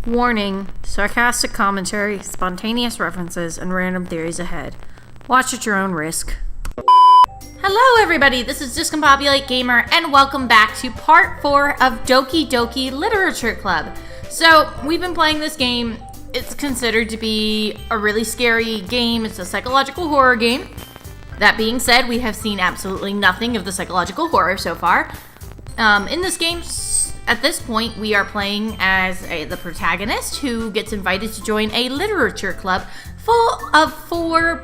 Warning, sarcastic commentary, spontaneous references, and random theories ahead. Watch at your own risk. Hello everybody, this is Discombobulate Gamer, and welcome back to part 4 of Doki Doki Literature Club. So, we've been playing this game. It's considered to be a really scary game. It's a psychological horror game. That being said, we have seen absolutely nothing of the psychological horror so far. In this game, at this point, we are playing as the protagonist who gets invited to join a literature club full of 4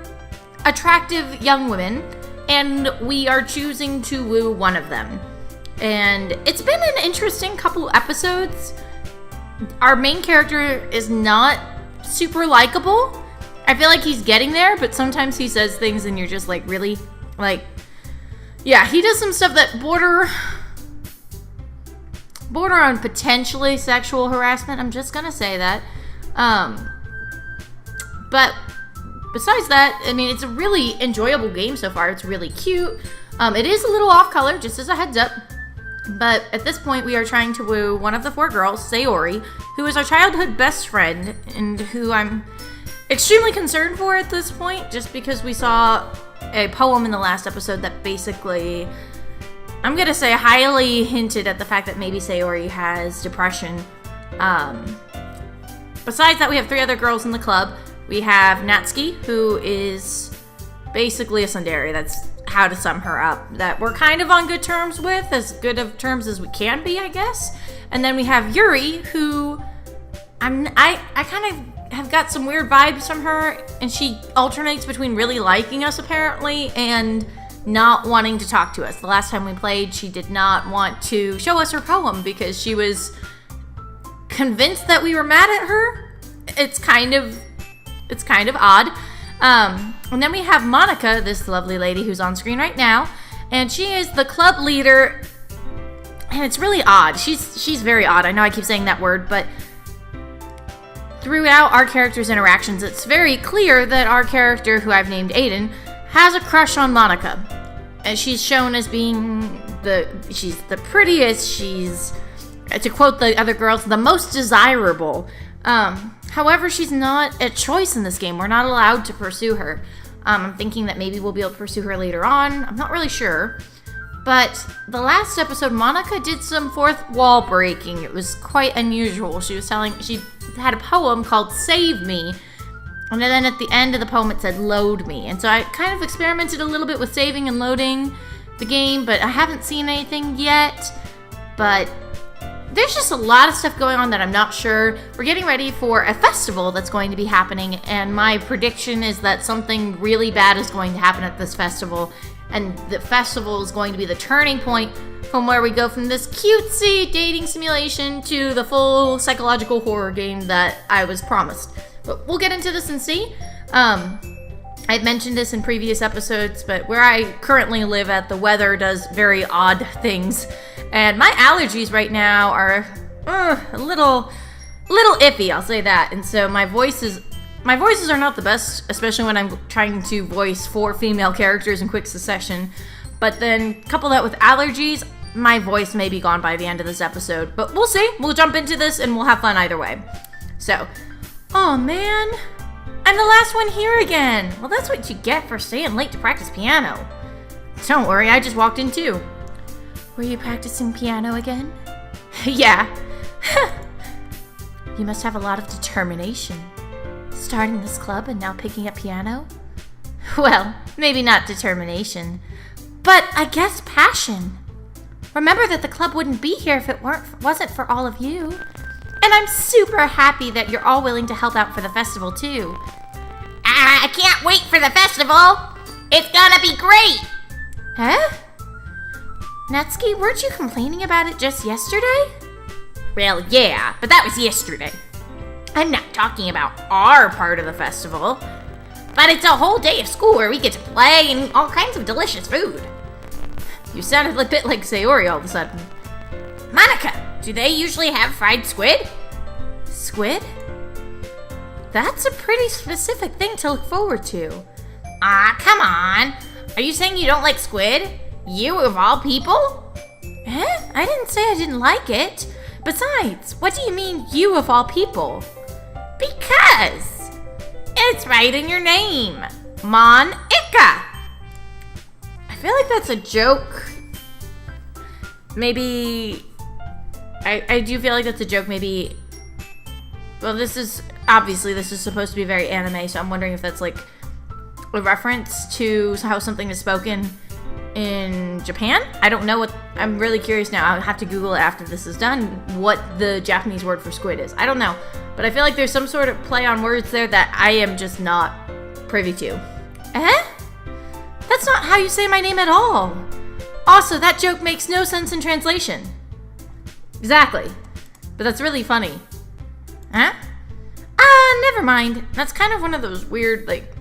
attractive young women, and we are choosing to woo one of them. And it's been an interesting couple episodes. Our main character is not super likable. I feel like he's getting there, but sometimes he says things and you're just like, really? Like, yeah, he does some stuff that border on potentially sexual harassment. I'm just gonna say that. But besides that, I mean, it's a really enjoyable game so far. It's really cute. It is a little off color, just as a heads up. But at this point, we are trying to woo one of the 4 girls, Sayori, who is our childhood best friend, and who I'm extremely concerned for at this point, just because we saw a poem in the last episode that basically, I'm gonna say, highly hinted at the fact that maybe Sayori has depression. Besides that, we have 3 other girls in the club. We have Natsuki, who is basically a tsundere. That's how to sum her up. That we're kind of on good terms with, as good of terms as we can be, I guess. And then we have Yuri, who I kind of have got some weird vibes from her, and she alternates between really liking us apparently and not wanting to talk to us. The last time we played, she did not want to show us her poem because she was convinced that we were mad at her. It's kind of odd. And then we have Monica, this lovely lady who's on screen right now, and she is the club leader, and it's really odd. She's very odd. I know I keep saying that word, but throughout our characters' interactions, it's very clear that our character, who I've named Aiden, has a crush on Monica. And she's shown as being she's the prettiest, she's, to quote the other girls, the most desirable. However, she's not a choice in this game. We're not allowed to pursue her. I'm thinking that maybe we'll be able to pursue her later on. I'm not really sure. But the last episode, Monica did some fourth wall breaking. It was quite unusual. She had a poem called Save Me. And then at the end of the poem, it said load me. And so I kind of experimented a little bit with saving and loading the game, but I haven't seen anything yet. But there's just a lot of stuff going on that I'm not sure. We're getting ready for a festival that's going to be happening, and my prediction is that something really bad is going to happen at this festival, and the festival is going to be the turning point from where we go from this cutesy dating simulation to the full psychological horror game that I was promised. But we'll get into this and see. I've mentioned this in previous episodes, but where I currently live at, the weather does very odd things. And my allergies right now are a little iffy, I'll say that. And so my voices are not the best, especially when I'm trying to voice 4 female characters in quick succession. But then couple that with allergies, my voice may be gone by the end of this episode. But we'll see. We'll jump into this and we'll have fun either way. So, oh man, I'm the last one here again. Well, that's what you get for staying late to practice piano. Don't worry, I just walked in too. Were you practicing piano again? Yeah. You must have a lot of determination. Starting this club and now picking up piano? Well, maybe not determination, but I guess passion. Remember that the club wouldn't be here if it wasn't for all of you. And I'm super happy that you're all willing to help out for the festival too. I can't wait for the festival. It's gonna be great. Huh? Natsuki, weren't you complaining about it just yesterday? Well, yeah, but that was yesterday. I'm not talking about our part of the festival. But it's a whole day of school where we get to play and all kinds of delicious food. You sounded a bit like Sayori all of a sudden. Monica, do they usually have fried squid? Squid? That's a pretty specific thing to look forward to. Come on. Are you saying you don't like squid? You of all people? I didn't say I didn't like it. Besides, what do you mean, you of all people? Because it's right in your name. Mon-ika. I feel like that's a joke. Maybe... I do feel like that's a joke, maybe... Well, this is supposed to be very anime, so I'm wondering if that's like a reference to how something is spoken in Japan. I don't know what... I'm really curious now. I'll have to Google it after this is done, what the Japanese word for squid is. I don't know. But I feel like there's some sort of play on words there that I am just not privy to. Eh? That's not how you say my name at all. Also, that joke makes no sense in translation. Exactly. But that's really funny. Huh? Never mind. That's kind of one of those weird, like,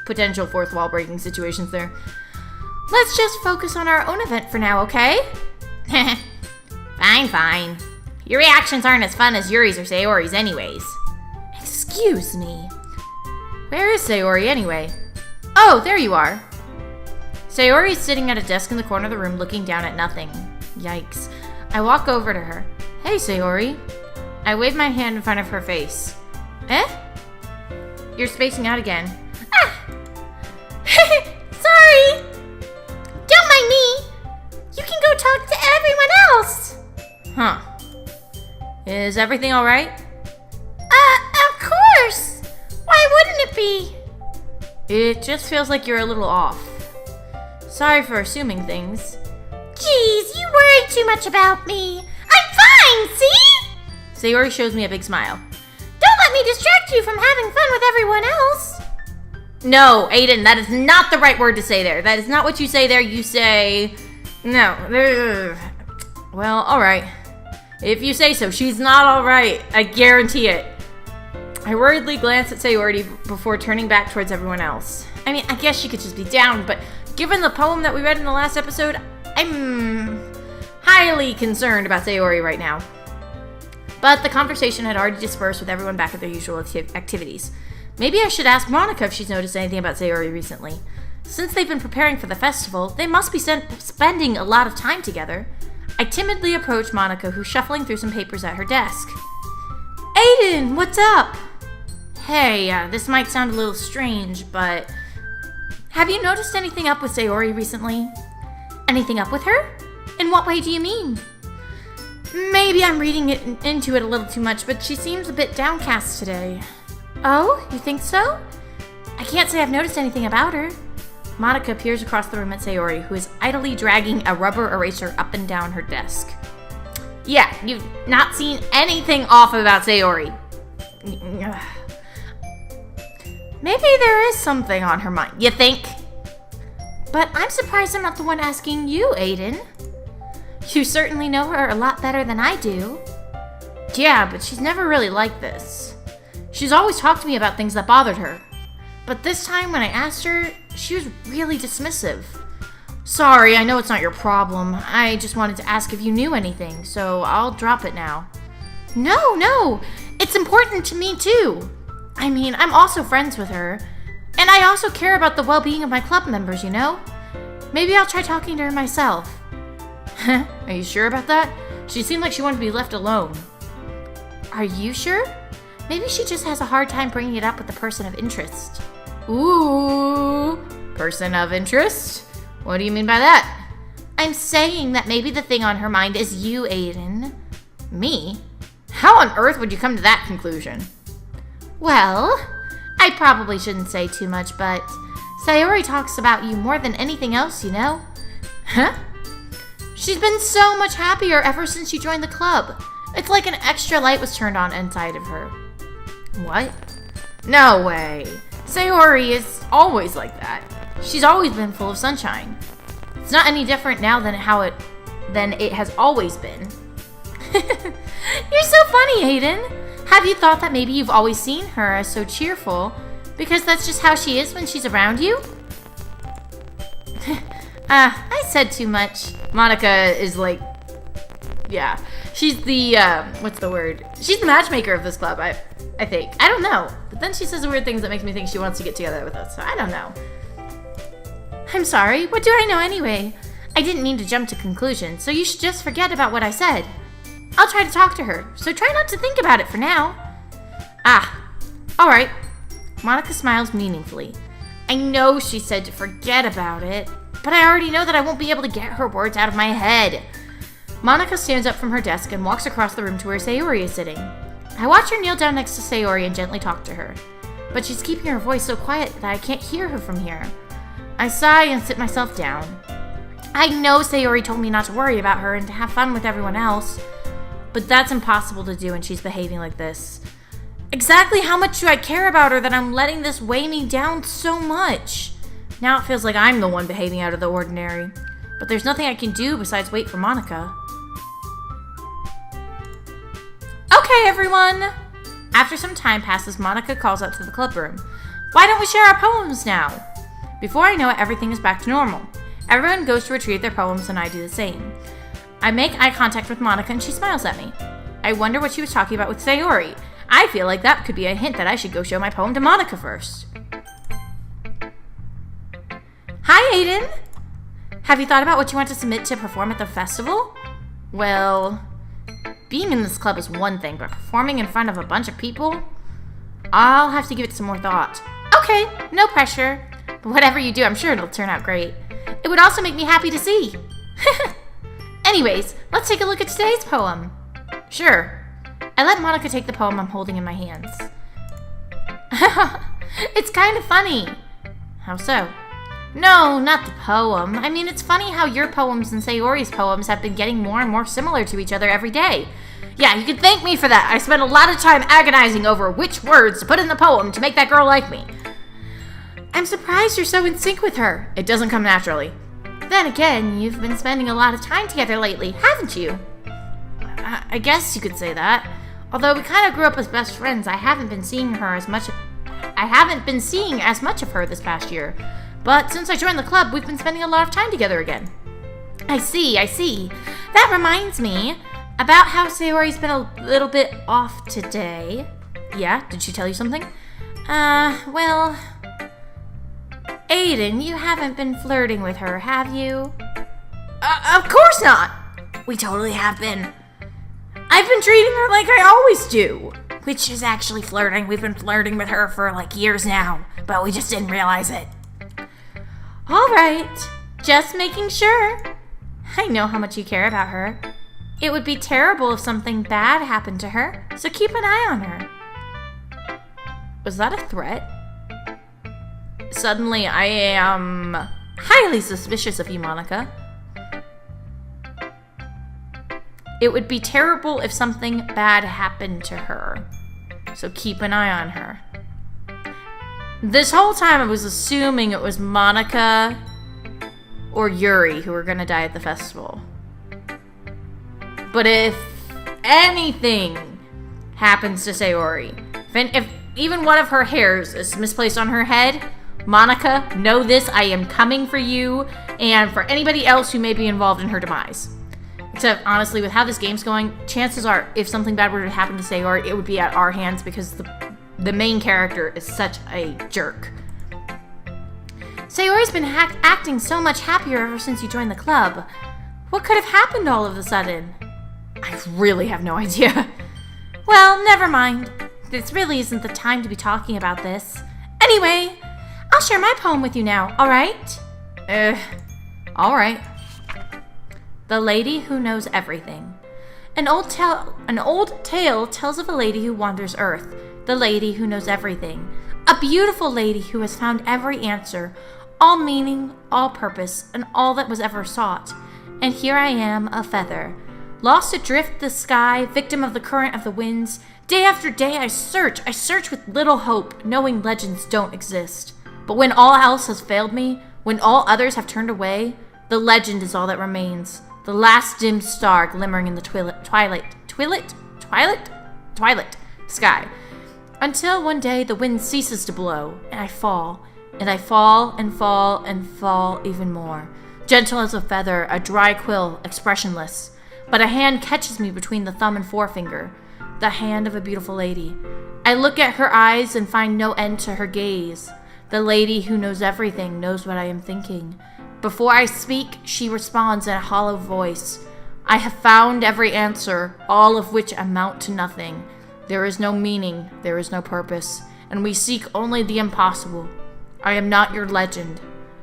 potential fourth wall breaking situations there. Let's just focus on our own event for now, okay? Fine. Your reactions aren't as fun as Yuri's or Sayori's anyways. Excuse me. Where is Sayori anyway? Oh, there you are. Sayori's sitting at a desk in the corner of the room looking down at nothing. Yikes. I walk over to her. Hey, Sayori. I wave my hand in front of her face. Eh? You're spacing out again. Ah! Sorry! Don't mind me! You can go talk to everyone else! Huh. Is everything alright? Of course! Why wouldn't it be? It just feels like you're a little off. Sorry for assuming things. Jeez, you worry too much about me. I'm fine, see? Sayori shows me a big smile. Don't let me distract you from having fun with everyone else. No, Aiden, that is not the right word to say there. That is not what you say there. You say... No. Well, alright. If you say so, she's not alright. I guarantee it. I worriedly glance at Sayori before turning back towards everyone else. I mean, I guess she could just be down, but given the poem that we read in the last episode, I'm highly concerned about Sayori right now. But the conversation had already dispersed with everyone back at their usual activities. Maybe I should ask Monica if she's noticed anything about Sayori recently. Since they've been preparing for the festival, they must be spending a lot of time together. I timidly approach Monica, who's shuffling through some papers at her desk. Aiden, what's up? Hey, this might sound a little strange, but... Have you noticed anything up with Sayori recently? Anything up with her? In what way do you mean? Maybe I'm reading into it a little too much, but she seems a bit downcast today. Oh, you think so? I can't say I've noticed anything about her. Monica peers across the room at Sayori, who is idly dragging a rubber eraser up and down her desk. Yeah, you've not seen anything off about Sayori. Maybe there is something on her mind, you think? But I'm surprised I'm not the one asking you, Aiden. You certainly know her a lot better than I do. Yeah, but she's never really like this. She's always talked to me about things that bothered her. But this time when I asked her, she was really dismissive. Sorry, I know it's not your problem. I just wanted to ask if you knew anything, so I'll drop it now. No, it's important to me too. I mean, I'm also friends with her, and I also care about the well-being of my club members, you know? Maybe I'll try talking to her myself. Are you sure about that? She seemed like she wanted to be left alone. Are you sure? Maybe she just has a hard time bringing it up with the person of interest. Ooh, person of interest? What do you mean by that? I'm saying that maybe the thing on her mind is you, Aiden. Me? How on earth would you come to that conclusion? Well, I probably shouldn't say too much, but Sayori talks about you more than anything else, you know? Huh? She's been so much happier ever since she joined the club. It's like an extra light was turned on inside of her. What? No way. Sayori is always like that. She's always been full of sunshine. It's not any different now than it has always been. You're so funny, Aiden. Have you thought that maybe you've always seen her as so cheerful because that's just how she is when she's around you? I said too much. Monica is like, yeah. She's the, what's the word? She's the matchmaker of this club, I think. I don't know. But then she says weird things that makes me think she wants to get together with us, so I don't know. I'm sorry, what do I know anyway? I didn't mean to jump to conclusions, so you should just forget about what I said. I'll try to talk to her, so try not to think about it for now. Ah, alright. Monica smiles meaningfully. I know she said to forget about it, but I already know that I won't be able to get her words out of my head. Monica stands up from her desk and walks across the room to where Sayori is sitting. I watch her kneel down next to Sayori and gently talk to her, but she's keeping her voice so quiet that I can't hear her from here. I sigh and sit myself down. I know Sayori told me not to worry about her and to have fun with everyone else, but that's impossible to do when she's behaving like this. Exactly how much do I care about her that I'm letting this weigh me down so much? Now it feels like I'm the one behaving out of the ordinary, but there's nothing I can do besides wait for Monica. Okay, everyone! After some time passes, Monica calls out to the club room. Why don't we share our poems now? Before I know it, everything is back to normal. Everyone goes to retrieve their poems and I do the same. I make eye contact with Monica and she smiles at me. I wonder what she was talking about with Sayori. I feel like that could be a hint that I should go show my poem to Monica first. Hi, Aiden! Have you thought about what you want to submit to perform at the festival? Well, being in this club is one thing, but performing in front of a bunch of people? I'll have to give it some more thought. Okay, no pressure. But whatever you do, I'm sure it'll turn out great. It would also make me happy to see. Anyways, let's take a look at today's poem. Sure. I let Monica take the poem I'm holding in my hands. It's kind of funny. How so? No, not the poem. I mean, it's funny how your poems and Sayori's poems have been getting more and more similar to each other every day. Yeah, you can thank me for that. I spent a lot of time agonizing over which words to put in the poem to make that girl like me. I'm surprised you're so in sync with her. It doesn't come naturally. Then again, you've been spending a lot of time together lately, haven't you? I guess you could say that. Although we kind of grew up as best friends, I haven't been seeing as much of her this past year. But since I joined the club, we've been spending a lot of time together again. I see. That reminds me about how Sayori's been a little bit off today. Yeah, did she tell you something? Well, Aiden, you haven't been flirting with her, have you? Of course not! We totally have been. I've been treating her like I always do. Which is actually flirting. We've been flirting with her for like years now, but we just didn't realize it. Alright, just making sure. I know how much you care about her. It would be terrible if something bad happened to her, so keep an eye on her. Was that a threat? Suddenly, I am highly suspicious of you, Monica. It would be terrible if something bad happened to her, so keep an eye on her. This whole time I was assuming it was Monica or Yuri who were gonna die at the festival. But if anything happens to Sayori, if even one of her hairs is misplaced on her head, Monica, know this, I am coming for you and for anybody else who may be involved in her demise. Except, honestly, with how this game's going, chances are, if something bad were to happen to Sayori, it would be at our hands because the main character is such a jerk. Sayori's been acting so much happier ever since you joined the club. What could have happened all of a sudden? I really have no idea. Well, never mind. This really isn't the time to be talking about this. Anyway, I'll share my poem with you now, alright? Alright. The Lady Who Knows Everything. An old tale tells of a lady who wanders Earth, the lady who knows everything. A beautiful lady who has found every answer, all meaning, all purpose, and all that was ever sought. And here I am, a feather, lost adrift the sky, victim of the current of the winds. Day after day I search with little hope, knowing legends don't exist. But when all else has failed me, when all others have turned away, the legend is all that remains. The last dim star glimmering in the twilight sky. Until one day the wind ceases to blow, and I fall, and I fall, and fall, and fall even more. Gentle as a feather, a dry quill, expressionless. But a hand catches me between the thumb and forefinger. The hand of a beautiful lady. I look at her eyes and find no end to her gaze. The lady who knows everything knows what I am thinking. Before I speak, she responds in a hollow voice. I have found every answer, all of which amount to nothing. There is no meaning, there is no purpose, and we seek only the impossible. I am not your legend.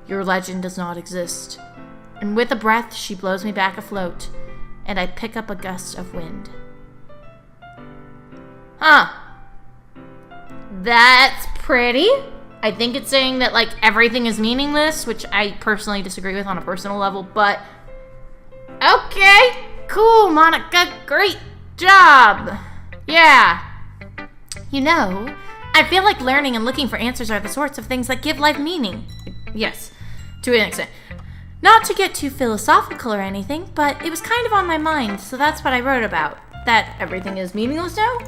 Your legend does not exist. And with a breath, she blows me back afloat, and I pick up a gust of wind. Huh. That's pretty. I think it's saying that, like, everything is meaningless, which I personally disagree with on a personal level, but okay. Cool, Monica. Great job. Yeah. You know, I feel like learning and looking for answers are the sorts of things that give life meaning. Yes, to an extent. Not to get too philosophical or anything, but it was kind of on my mind, so that's what I wrote about. That everything is meaningless now?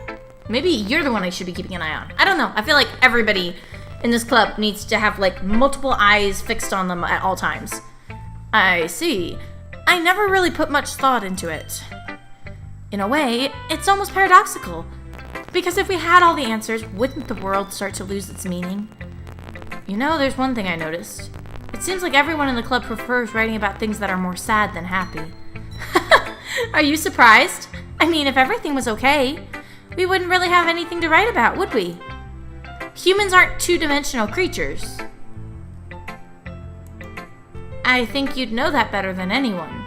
Maybe you're the one I should be keeping an eye on. I don't know. I feel like everybody in this club needs to have, like, multiple eyes fixed on them at all times. I see. I never really put much thought into it. In a way, it's almost paradoxical. Because if we had all the answers, wouldn't the world start to lose its meaning? You know, there's one thing I noticed. It seems like everyone in the club prefers writing about things that are more sad than happy. Are you surprised? I mean, if everything was okay, we wouldn't really have anything to write about, would we? Humans aren't two-dimensional creatures. I think you'd know that better than anyone.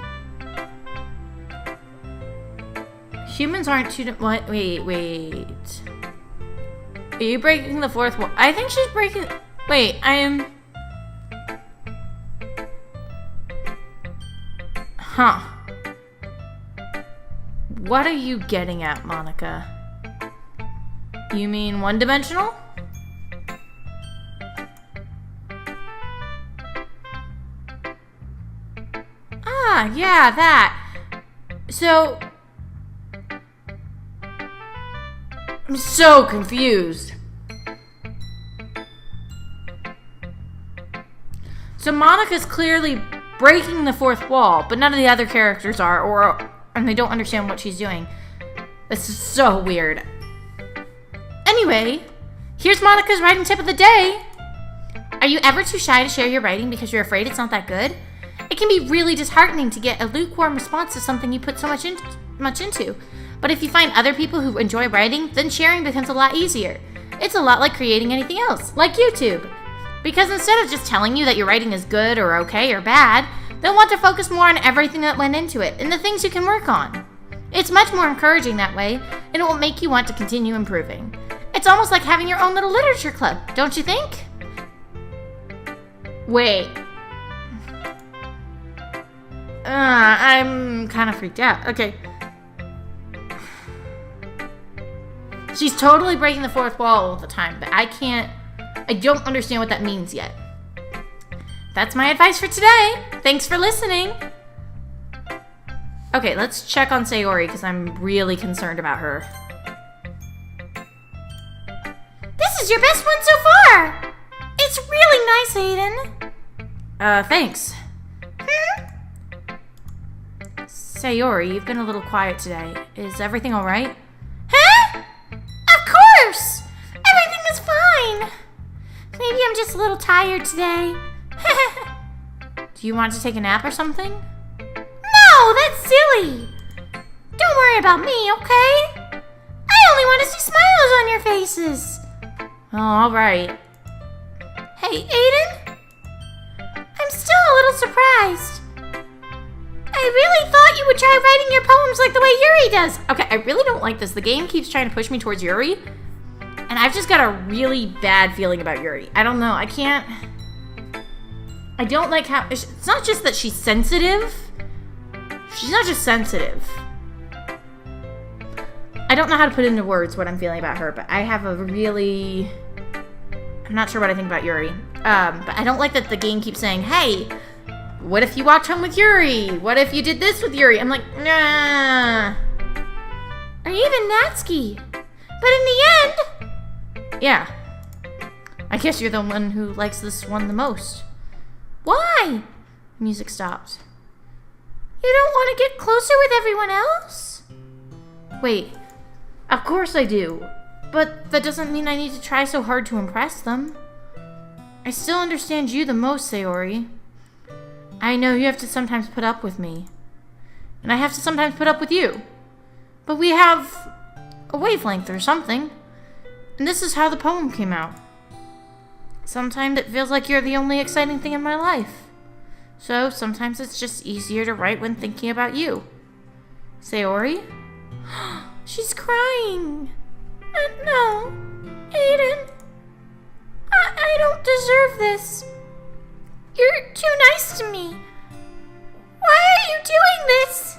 Humans aren't what? Wait. Are you breaking the fourth wall? I think she's breaking... Wait, Huh. What are you getting at, Monica? You mean one-dimensional? Ah, yeah, that. So... I'm so confused. So Monica's clearly breaking the fourth wall, but none of the other characters are, and they don't understand what she's doing. This is so weird. Anyway, here's Monica's writing tip of the day. Are you ever too shy to share your writing because you're afraid it's not that good? It can be really disheartening to get a lukewarm response to something you put so much into. But if you find other people who enjoy writing, then sharing becomes a lot easier. It's a lot like creating anything else, like YouTube. Because instead of just telling you that your writing is good or okay or bad, they'll want to focus more on everything that went into it and the things you can work on. It's much more encouraging that way, and it will make you want to continue improving. It's almost like having your own little literature club, don't you think? Wait. I'm kind of freaked out. Okay. She's totally breaking the fourth wall all the time, but I don't understand what that means yet. That's my advice for today. Thanks for listening. Okay, let's check on Sayori because I'm really concerned about her. This is your best one so far. It's really nice, Aiden. Thanks. Sayori, you've been a little quiet today. Is everything all right? Huh? Of course! Everything is fine. Maybe I'm just a little tired today. Do you want to take a nap or something? No, that's silly. Don't worry about me, okay? I only want to see smiles on your faces. Oh, all right. Hey, Aiden? I'm still a little surprised. I really thought you would try writing your poems like the way Yuri does. Okay, I really don't like this. The game keeps trying to push me towards Yuri, and I've just got a really bad feeling about Yuri. I don't know. I don't like how... It's not just that she's sensitive. She's not just sensitive. I don't know how to put into words what I'm feeling about her, but I have a really... I'm not sure what I think about Yuri. But I don't like that the game keeps saying, hey, what if you walked home with Yuri? What if you did this with Yuri? I'm like, nah. Or even Natsuki. But in the end... Yeah. I guess you're the one who likes this one the most. Why? Music stopped. You don't want to get closer with everyone else? Wait. Of course I do. But that doesn't mean I need to try so hard to impress them. I still understand you the most, Sayori. I know you have to sometimes put up with me. And I have to sometimes put up with you. But we have a wavelength or something. And this is how the poem came out. Sometimes it feels like you're the only exciting thing in my life. So sometimes it's just easier to write when thinking about you. Sayori? She's crying. No, Aiden. I don't deserve this. You're too nice to me. Why are you doing this?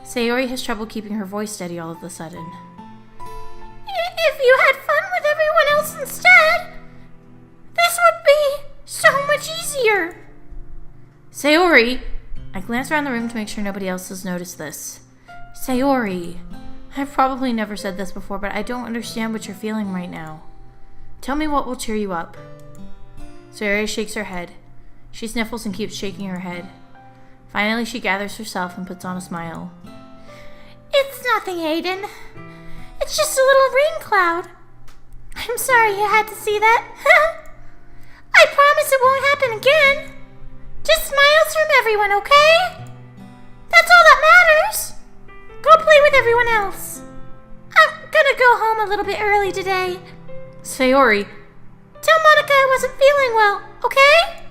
Sayori has trouble keeping her voice steady all of a sudden. If you had fun with everyone else instead, this would be so much easier. Sayori! I glance around the room to make sure nobody else has noticed this. Sayori, I've probably never said this before, but I don't understand what you're feeling right now. Tell me what will cheer you up. Sayori shakes her head. She sniffles and keeps shaking her head. Finally, she gathers herself and puts on a smile. It's nothing, Aiden. It's just a little rain cloud. I'm sorry you had to see that. I promise it won't happen again. Just smiles from everyone, okay? That's all that matters. Go play with everyone else. I'm gonna go home a little bit early today. Sayori, tell Monica I wasn't feeling well, okay?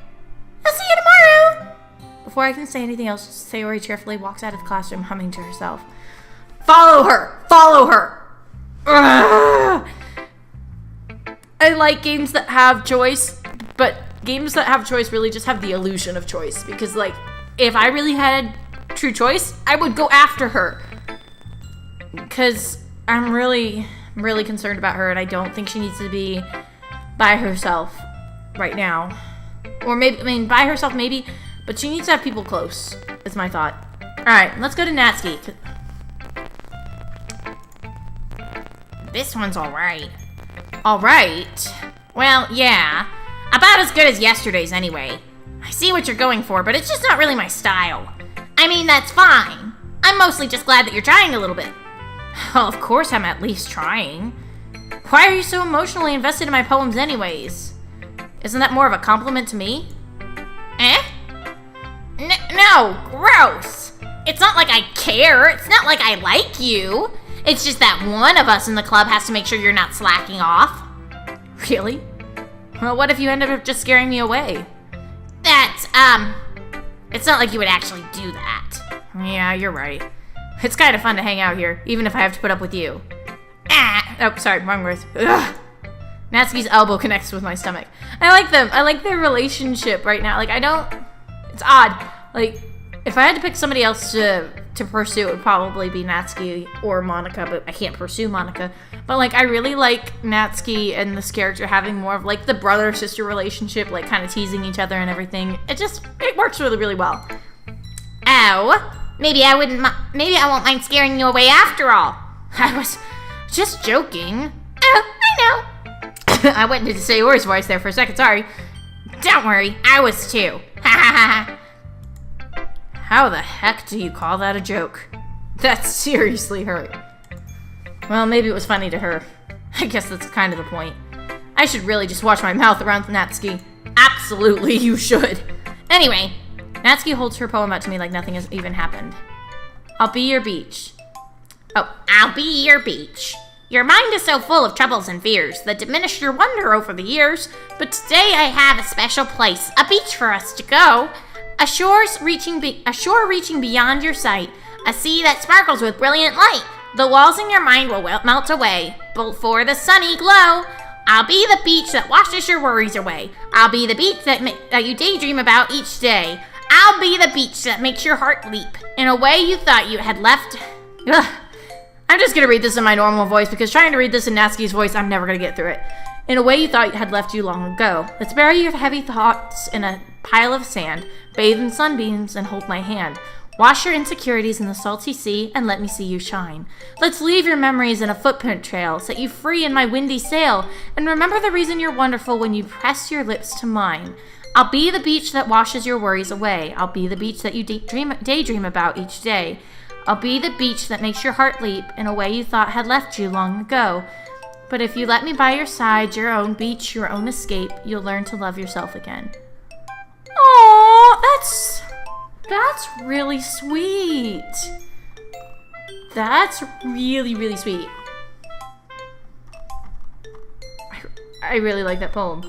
I'll see you tomorrow. Before I can say anything else, Sayori cheerfully walks out of the classroom humming to herself. Follow her! Follow her! Ugh. I like games that have choice, but games that have choice really just have the illusion of choice. Because, like, if I really had true choice, I would go after her. Because I'm really concerned about her, and I don't think she needs to be by herself right now. Or maybe, I mean, by herself maybe, but she needs to have people close, is my thought. Alright, let's go to Natsuki. This one's alright. Alright? Well, yeah. About as good as yesterday's anyway. I see what you're going for, but it's just not really my style. I mean, that's fine. I'm mostly just glad that you're trying a little bit. Well, of course I'm at least trying. Why are you so emotionally invested in my poems anyways? Isn't that more of a compliment to me? Eh? No, gross. It's not like I care. It's not like I like you. It's just that one of us in the club has to make sure you're not slacking off. Really? Well, what if you ended up just scaring me away? That's, it's not like you would actually do that. Yeah, you're right. It's kind of fun to hang out here, even if I have to put up with you. Oh, sorry, wrong words. Ugh. Natsuki's elbow connects with my stomach. I like them. I like their relationship right now. Like, it's odd. Like, if I had to pick somebody else to pursue, it would probably be Natsuki or Monica, but I can't pursue Monica. But, like, I really like Natsuki and this character having more of, like, the brother-sister relationship, like, kind of teasing each other and everything. It works really, really well. Oh, maybe I won't mind scaring you away after all. I was just joking. Oh, I know. I went into Sayori's voice there for a second, sorry. Don't worry, I was too. Ha ha ha. How the heck do you call that a joke? That seriously hurt. Well, maybe it was funny to her. I guess that's kind of the point. I should really just watch my mouth around Natsuki. Absolutely, you should. Anyway, Natsuki holds her poem out to me like nothing has even happened. I'll be your beach. Oh, I'll be your beach. Your mind is so full of troubles and fears that diminish your wonder over the years, but today I have a special place, a beach for us to go. A shore reaching beyond your sight, a sea that sparkles with brilliant light. The walls in your mind will melt away before the sunny glow. I'll be the beach that washes your worries away. I'll be the beach that you daydream about each day. I'll be the beach that makes your heart leap in a way you thought you had left. Ugh. I'm just going to read this in my normal voice because trying to read this in Natsuki's voice, I'm never going to get through it. In a way you thought had left you long ago. Let's bury your heavy thoughts in a pile of sand, bathe in sunbeams, and hold my hand. Wash your insecurities in the salty sea and let me see you shine. Let's leave your memories in a footprint trail, set you free in my windy sail, and remember the reason you're wonderful when you press your lips to mine. I'll be the beach that washes your worries away. I'll be the beach that you daydream about each day. I'll be the beach that makes your heart leap in a way you thought had left you long ago. But if you let me by your side, your own beach, your own escape, you'll learn to love yourself again. Aww, That's really sweet. That's really, really sweet. I really like that poem.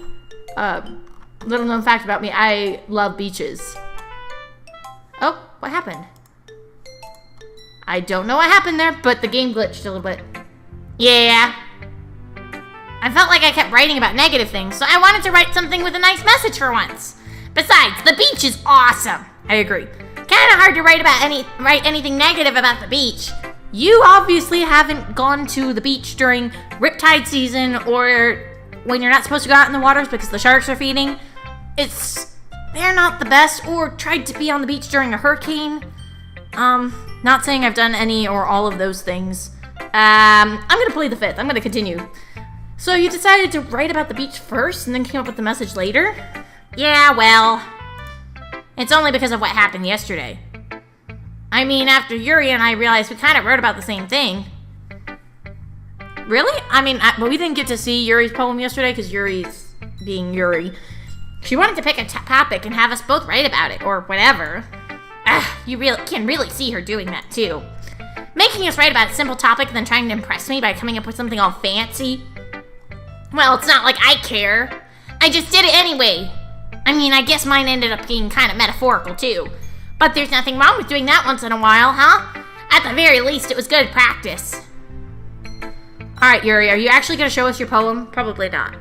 Little known fact about me, I love beaches. Oh, what happened? I don't know what happened there, but the game glitched a little bit. Yeah. I felt like I kept writing about negative things, so I wanted to write something with a nice message for once. Besides, the beach is awesome. I agree. Kinda hard to write anything negative about the beach. You obviously haven't gone to the beach during riptide season or when you're not supposed to go out in the waters because the sharks are feeding. They're not the best, or tried to be on the beach during a hurricane. Not saying I've done any or all of those things. I'm gonna plead the fifth. I'm gonna continue. So you decided to write about the beach first and then came up with the message later? Yeah, well, it's only because of what happened yesterday. I mean, after Yuri and I realized we kind of wrote about the same thing. Really? I mean, we didn't get to see Yuri's poem yesterday because Yuri's being Yuri. She wanted to pick a topic and have us both write about it, or whatever. You can really see her doing that, too. Making us write about a simple topic and then trying to impress me by coming up with something all fancy. Well, it's not like I care. I just did it anyway. I mean, I guess mine ended up being kind of metaphorical, too. But there's nothing wrong with doing that once in a while, huh? At the very least, it was good practice. Alright, Yuri, are you actually going to show us your poem? Probably not.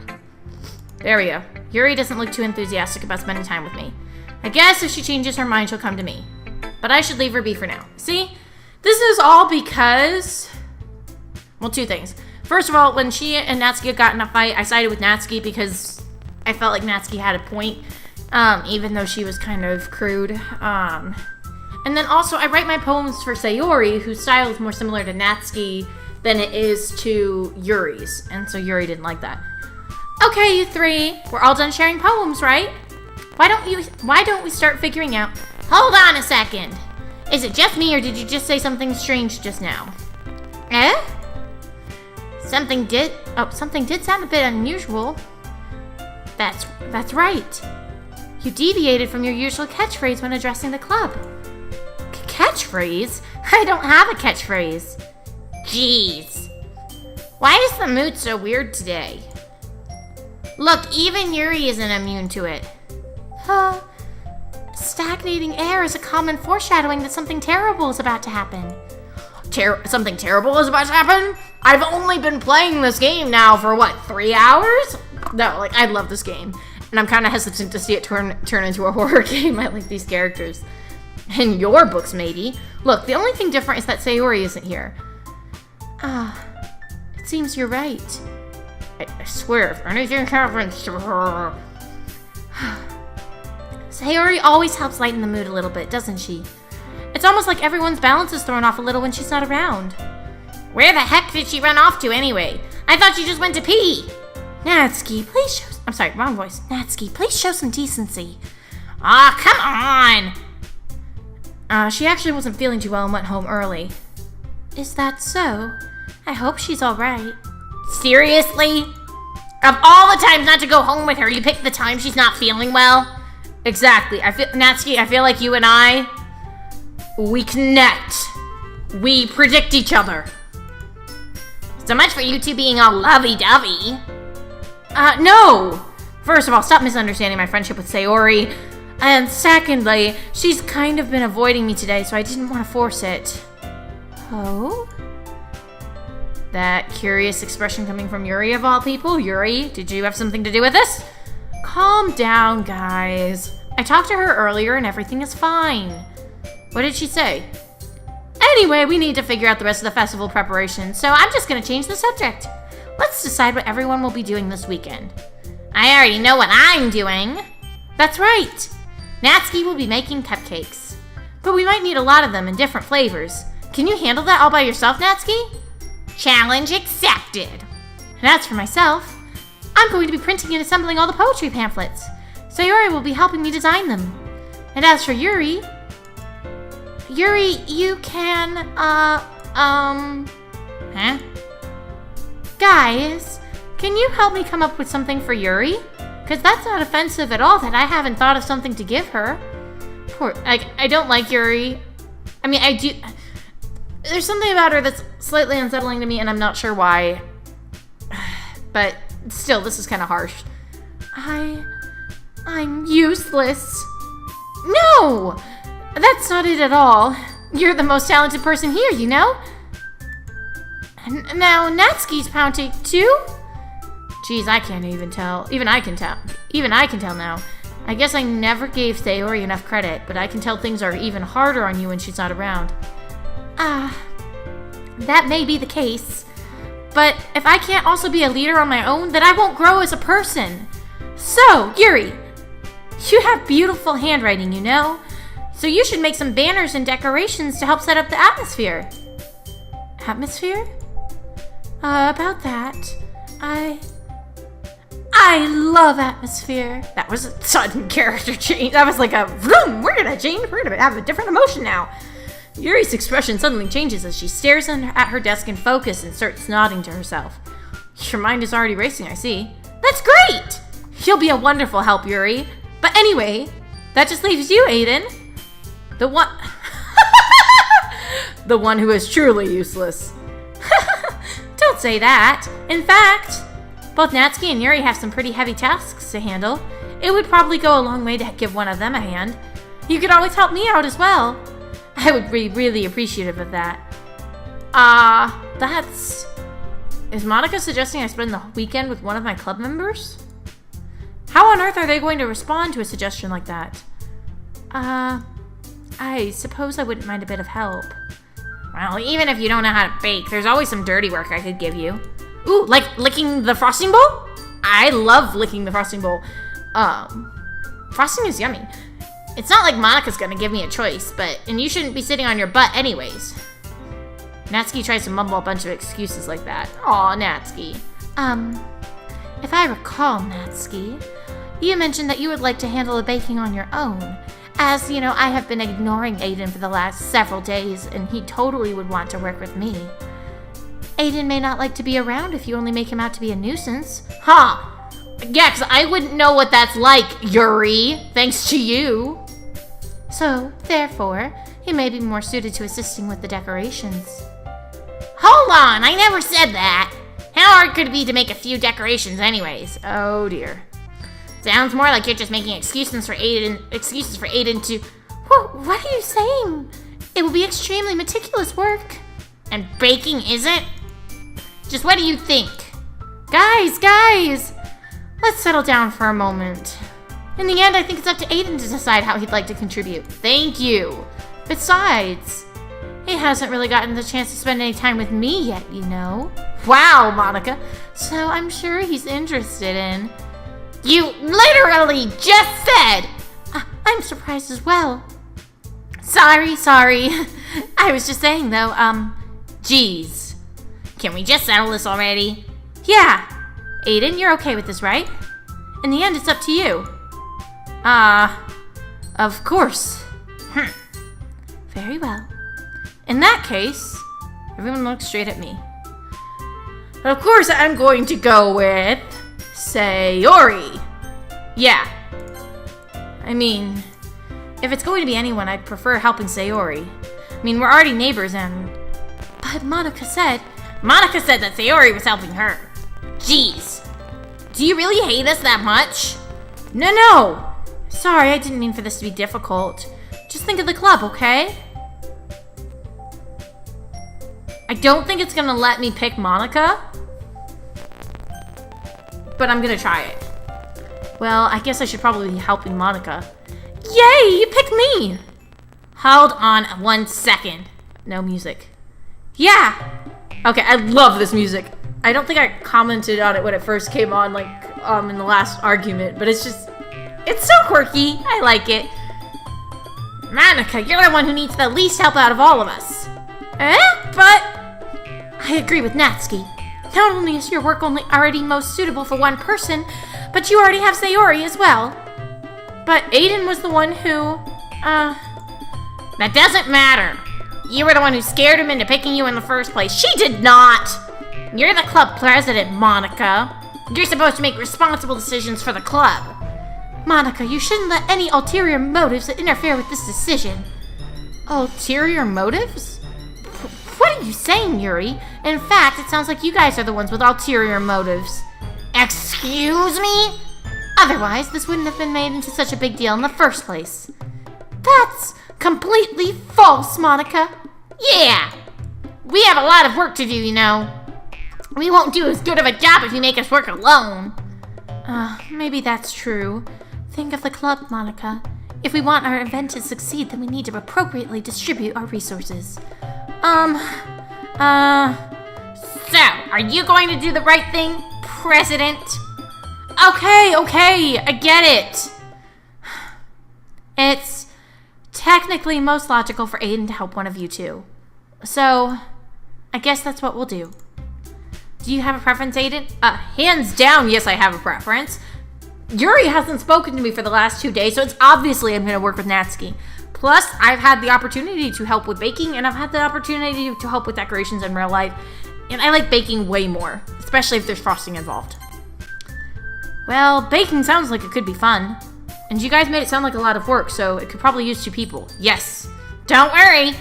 There we go. Yuri doesn't look too enthusiastic about spending time with me. I guess if she changes her mind, she'll come to me. But I should leave her be for now. See? This is all because... Well, two things. First of all, when she and Natsuki got in a fight, I sided with Natsuki because I felt like Natsuki had a point, even though she was kind of crude. And then also, I write my poems for Sayori, whose style is more similar to Natsuki than it is to Yuri's. And so Yuri didn't like that. Okay, you three. We're all done sharing poems, right? Why don't we start figuring out... Hold on a second. Is it just me, or did you just say something strange just now? Eh? Something did sound a bit unusual. That's right. You deviated from your usual catchphrase when addressing the club. Catchphrase? I don't have a catchphrase. Jeez. Why is the mood so weird today? Look, even Yuri isn't immune to it. Stagnating air is a common foreshadowing that something terrible is about to happen. Something terrible is about to happen? I've only been playing this game now for, 3 hours? No, I love this game. And I'm kind of hesitant to see it turn into a horror game. I like these characters. In your books, maybe. Look, the only thing different is that Sayori isn't here. It seems you're right. I swear, if anything happens to her... Sayori always helps lighten the mood a little bit, doesn't she? It's almost like everyone's balance is thrown off a little when she's not around. Where the heck did she run off to anyway? I thought she just went to pee. Natsuki, please show... I'm sorry, wrong voice. Natsuki, please show some decency. Come on! She actually wasn't feeling too well and went home early. Is that so? I hope she's alright. Seriously? Of all the times not to go home with her, you picked the time she's not feeling well? Exactly. Natsuki, I feel like you and I, we connect. We predict each other. So much for you two being all lovey-dovey. No! First of all, stop misunderstanding my friendship with Sayori. And secondly, she's kind of been avoiding me today, so I didn't want to force it. Oh? That curious expression coming from Yuri of all people. Yuri, did you have something to do with this? Calm down, guys. I talked to her earlier and everything is fine. What did she say? Anyway, we need to figure out the rest of the festival preparation, so I'm just gonna change the subject. Let's decide what everyone will be doing this weekend. I already know what I'm doing. That's right. Natsuki will be making cupcakes. But we might need a lot of them in different flavors. Can you handle that all by yourself, Natsuki? Challenge accepted. And as for myself, I'm going to be printing and assembling all the poetry pamphlets. Sayori will be helping me design them. And as for Yuri, you can, Guys, can you help me come up with something for Yuri? Because that's not offensive at all that I haven't thought of something to give her. I don't like Yuri. I mean, I do. There's something about her that's slightly unsettling to me, and I'm not sure why. But still, this is kind of harsh. I'm useless. No! That's not it at all. You're the most talented person here, you know? Now, Natsuki's pouting too? Geez, I can't even tell. Even I can tell. Even I can tell now. I guess I never gave Sayori enough credit, but I can tell things are even harder on you when she's not around. That may be the case. But if I can't also be a leader on my own, then I won't grow as a person. So, Yuri, you have beautiful handwriting, you know? So you should make some banners and decorations to help set up the atmosphere. Atmosphere? About that, I love atmosphere. That was a sudden character change. That was like a vroom, we're gonna change, we're gonna have a different emotion now. Yuri's expression suddenly changes as she stares at her desk in focus and starts nodding to herself. Your mind is already racing, I see. That's great! You'll be a wonderful help, Yuri. But anyway, that just leaves you, Aiden. The one... the one who is truly useless. Don't say that. In fact, both Natsuki and Yuri have some pretty heavy tasks to handle. It would probably go a long way to give one of them a hand. You could always help me out as well. I would be really appreciative of that. That's... Is Monica suggesting I spend the weekend with one of my club members? How on earth are they going to respond to a suggestion like that? I suppose I wouldn't mind a bit of help. Well, even if you don't know how to bake, there's always some dirty work I could give you. Ooh, like licking the frosting bowl? I love licking the frosting bowl. Frosting is yummy. It's not like Monica's gonna give me a choice, and you shouldn't be sitting on your butt anyways. Natsuki tries to mumble a bunch of excuses like that. Aw, Natsuki. If I recall, Natsuki, you mentioned that you would like to handle the baking on your own. As, you know, I have been ignoring Aiden for the last several days, and he totally would want to work with me. Aiden may not like to be around if you only make him out to be a nuisance. Huh. Yeah, 'cause I wouldn't know what that's like, Yuri, thanks to you. So, therefore, he may be more suited to assisting with the decorations. Hold on, I never said that. How hard could it be to make a few decorations anyways? Oh dear. Sounds more like you're just making excuses for Aiden to... What are you saying? It will be extremely meticulous work. And baking isn't? Just what do you think? Guys! Let's settle down for a moment. In the end, I think it's up to Aiden to decide how he'd like to contribute. Thank you. Besides, he hasn't really gotten the chance to spend any time with me yet, you know. Wow, Monica. So I'm sure he's interested in... You literally just said! I'm surprised as well. Sorry. I was just saying, though, geez. Can we just settle this already? Yeah. Aiden, you're okay with this, right? In the end, it's up to you. Of course. Very well. In that case, everyone looks straight at me. Of course, I'm going to go with... Sayori. Yeah. I mean, if it's going to be anyone, I'd prefer helping Sayori. I mean, we're already neighbors and... But Monica said that Sayori was helping her. Jeez. Do you really hate us that much? No. Sorry, I didn't mean for this to be difficult. Just think of the club, okay? I don't think it's gonna let me pick Monica. But I'm gonna try it. Well, I guess I should probably be helping Monica. Yay, you picked me! Hold on 1 second. No music. Yeah! Okay, I love this music. I don't think I commented on it when it first came on, like, in the last argument, but it's just... It's so quirky. I like it. Monica, you're the one who needs the least help out of all of us. But... I agree with Natsuki. Not only is your work already most suitable for one person, but you already have Sayori as well. But Aiden was the one who, That doesn't matter. You were the one who scared him into picking you in the first place. She did not! You're the club president, Monica. You're supposed to make responsible decisions for the club. Monica, you shouldn't let any ulterior motives interfere with this decision. Ulterior motives? What are you saying, Yuri? In fact, it sounds like you guys are the ones with ulterior motives. Excuse me? Otherwise, this wouldn't have been made into such a big deal in the first place. That's completely false, Monica. Yeah. We have a lot of work to do, you know. We won't do as good of a job if you make us work alone. Maybe that's true. Think of the club, Monica. If we want our event to succeed, then we need to appropriately distribute our resources. So, are you going to do the right thing, President? Okay, I get it. It's technically most logical for Aiden to help one of you two. So, I guess that's what we'll do. Do you have a preference, Aiden? Hands down, yes, I have a preference. Yuri hasn't spoken to me for the last 2 days, so it's obviously I'm going to work with Natsuki. Plus, I've had the opportunity to help with baking, and I've had the opportunity to help with decorations in real life. And I like baking way more, especially if there's frosting involved. Well, baking sounds like it could be fun. And you guys made it sound like a lot of work, so it could probably use 2 people. Yes. Don't worry.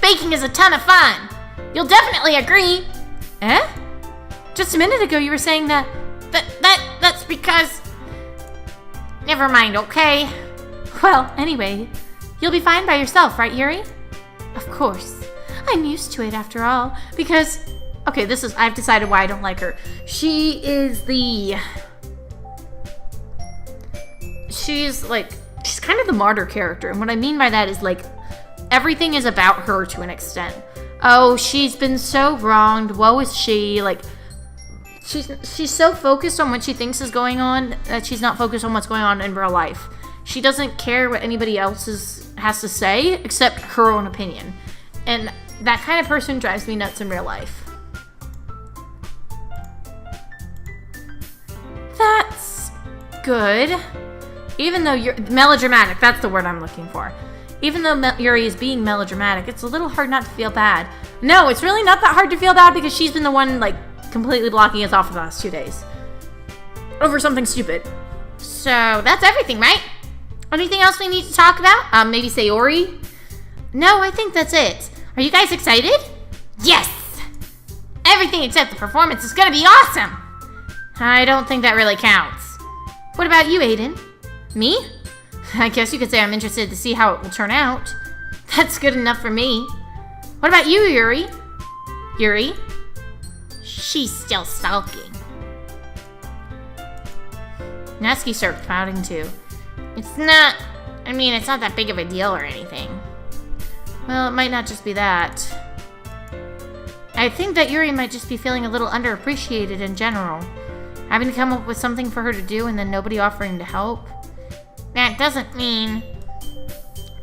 Baking is a ton of fun. You'll definitely agree. Eh? Just a minute ago you were saying that's because... Never mind, okay? Well, anyway, you'll be fine by yourself, right, Yuri? Of course. I'm used to it after all, because... Okay, I've decided why I don't like her. She's kind of the martyr character, and what I mean by that is, like, everything is about her to an extent. Oh, she's been so wronged, woe is she, like... She's so focused on what she thinks is going on that she's not focused on what's going on in real life. She doesn't care what anybody else has to say except her own opinion. And that kind of person drives me nuts in real life. That's good. Even though you're melodramatic, that's the word I'm looking for. Even though Yuri is being melodramatic, it's a little hard not to feel bad. No, it's really not that hard to feel bad because she's been the one, like, completely blocking us off for the last 2 days. Over something stupid. So, that's everything, right? Anything else we need to talk about? Maybe Sayori? No, I think that's it. Are you guys excited? Yes! Everything except the performance is gonna be awesome! I don't think that really counts. What about you, Aiden? Me? I guess you could say I'm interested to see how it will turn out. That's good enough for me. What about you, Yuri? Yuri? She's still sulking. Natsuki starts pouting too. It's not that big of a deal or anything. Well, it might not just be that. I think that Yuri might just be feeling a little underappreciated in general. Having to come up with something for her to do and then nobody offering to help. That doesn't mean...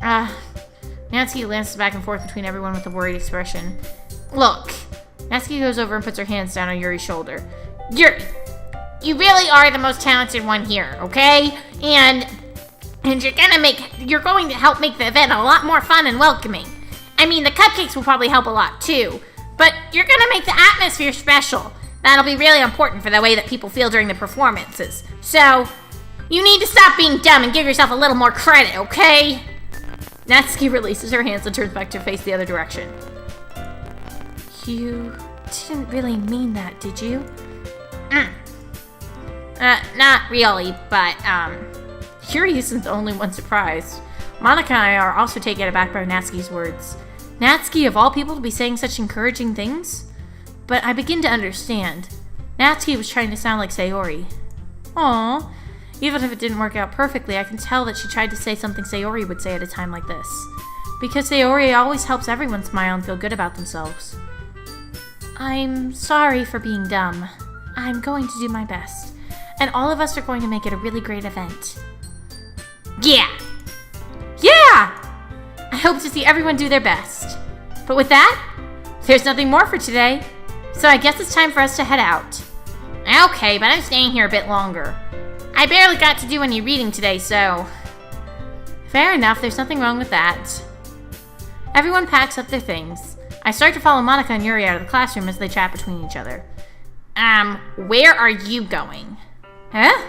Natsuki glances back and forth between everyone with a worried expression. Look. Natsuki goes over and puts her hands down on Yuri's shoulder. Yuri, you really are the most talented one here, okay? And you're going to help make the event a lot more fun and welcoming. I mean, the cupcakes will probably help a lot too, but you're gonna make the atmosphere special. That'll be really important for the way that people feel during the performances. So, you need to stop being dumb and give yourself a little more credit, okay? Natsuki releases her hands and turns back to face the other direction. You didn't really mean that, did you? Not really, but, Yuri isn't the only one surprised. Monica and I are also taken aback by Natsuki's words. Natsuki, of all people, to be saying such encouraging things? But I begin to understand. Natsuki was trying to sound like Sayori. Aww. Even if it didn't work out perfectly, I can tell that she tried to say something Sayori would say at a time like this. Because Sayori always helps everyone smile and feel good about themselves. I'm sorry for being dumb. I'm going to do my best. And all of us are going to make it a really great event. Yeah! Yeah! I hope to see everyone do their best. But with that, there's nothing more for today. So I guess it's time for us to head out. Okay, but I'm staying here a bit longer. I barely got to do any reading today, so... Fair enough, there's nothing wrong with that. Everyone packs up their things. I start to follow Monica and Yuri out of the classroom as they chat between each other. Where are you going? Huh?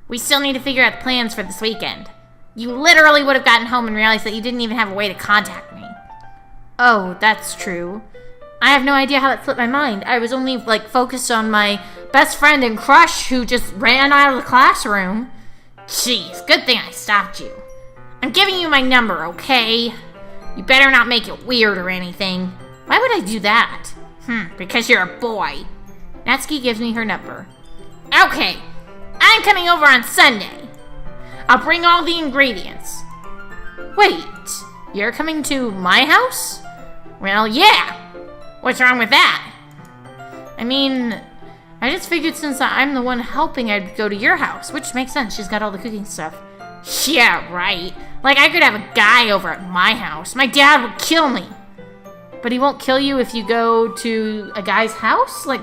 We still need to figure out the plans for this weekend. You literally would have gotten home and realized that you didn't even have a way to contact me. Oh, that's true. I have no idea how that slipped my mind. I was only, focused on my best friend and crush who just ran out of the classroom. Jeez, good thing I stopped you. I'm giving you my number, okay? You better not make it weird or anything. Why would I do that? Because you're a boy. Natsuki gives me her number. Okay, I'm coming over on Sunday. I'll bring all the ingredients. Wait, you're coming to my house? Well, yeah. What's wrong with that? I mean, I just figured since I'm the one helping, I'd go to your house, which makes sense. She's got all the cooking stuff. Yeah, right. I could have a guy over at my house. My dad would kill me. But he won't kill you if you go to a guy's house? I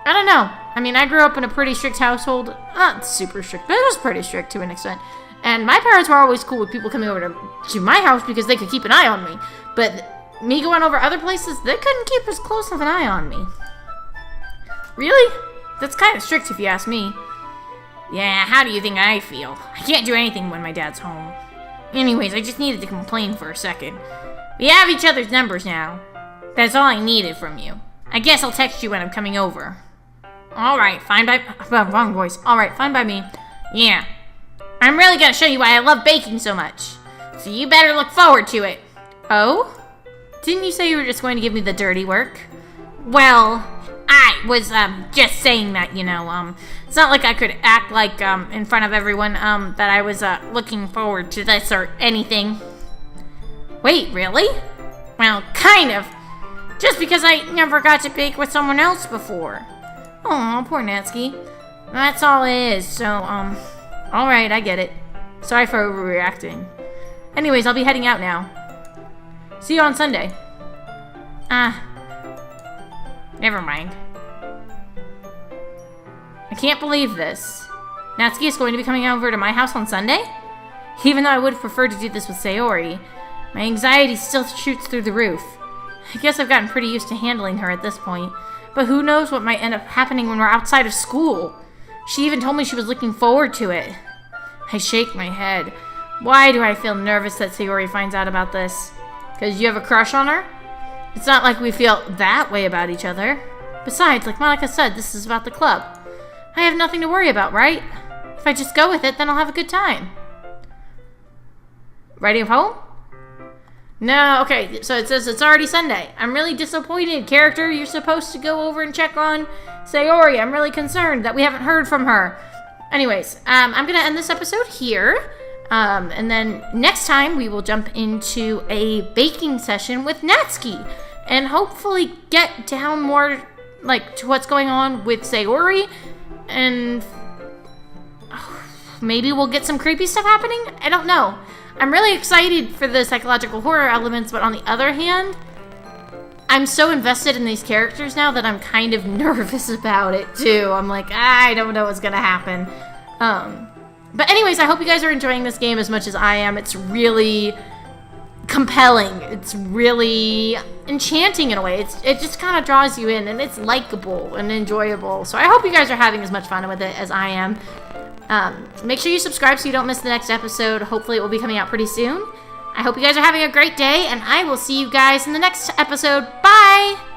don't know. I mean, I grew up in a pretty strict household. Not super strict, but it was pretty strict to an extent. And my parents were always cool with people coming over to my house because they could keep an eye on me. But me going over other places, they couldn't keep as close of an eye on me. Really? That's kind of strict if you ask me. Yeah, how do you think I feel? I can't do anything when my dad's home. Anyways, I just needed to complain for a second. We have each other's numbers now. That's all I needed from you. I guess I'll text you when I'm coming over. Alright, fine by... wrong voice. Alright, fine by me. Yeah. I'm really gonna show you why I love baking so much. So you better look forward to it. Oh? Didn't you say you were just going to give me the dirty work? Well, I was, just saying that, it's not like I could act like, in front of everyone, that I was, looking forward to this or anything. Wait, really? Well, kind of. Just because I never got to bake with someone else before. Aw, poor Natsuki. That's all it is, so, alright, I get it. Sorry for overreacting. Anyways, I'll be heading out now. See you on Sunday. Never mind. I can't believe this. Natsuki is going to be coming over to my house on Sunday? Even though I would have preferred to do this with Sayori, my anxiety still shoots through the roof. I guess I've gotten pretty used to handling her at this point, but who knows what might end up happening when we're outside of school. She even told me she was looking forward to it. I shake my head. Why do I feel nervous that Sayori finds out about this? Because you have a crush on her? It's not like we feel that way about each other. Besides, like Monica said, this is about the club. I have nothing to worry about, right? If I just go with it, then I'll have a good time. Ready home? No, okay, so it says it's already Sunday. I'm really disappointed, character. You're supposed to go over and check on Sayori. I'm really concerned that we haven't heard from her. Anyways, I'm going to end this episode here. And then next time we will jump into a baking session with Natsuki and hopefully get down more to what's going on with Sayori, and maybe we'll get some creepy stuff happening. I don't know. I'm really excited for the psychological horror elements, but on the other hand, I'm so invested in these characters now that I'm kind of nervous about it too. I'm like, I don't know what's gonna happen. But anyways, I hope you guys are enjoying this game as much as I am. It's really compelling. It's really enchanting in a way. It just kind of draws you in, and it's likable and enjoyable. So I hope you guys are having as much fun with it as I am. Make sure you subscribe so you don't miss the next episode. Hopefully it will be coming out pretty soon. I hope you guys are having a great day, and I will see you guys in the next episode. Bye!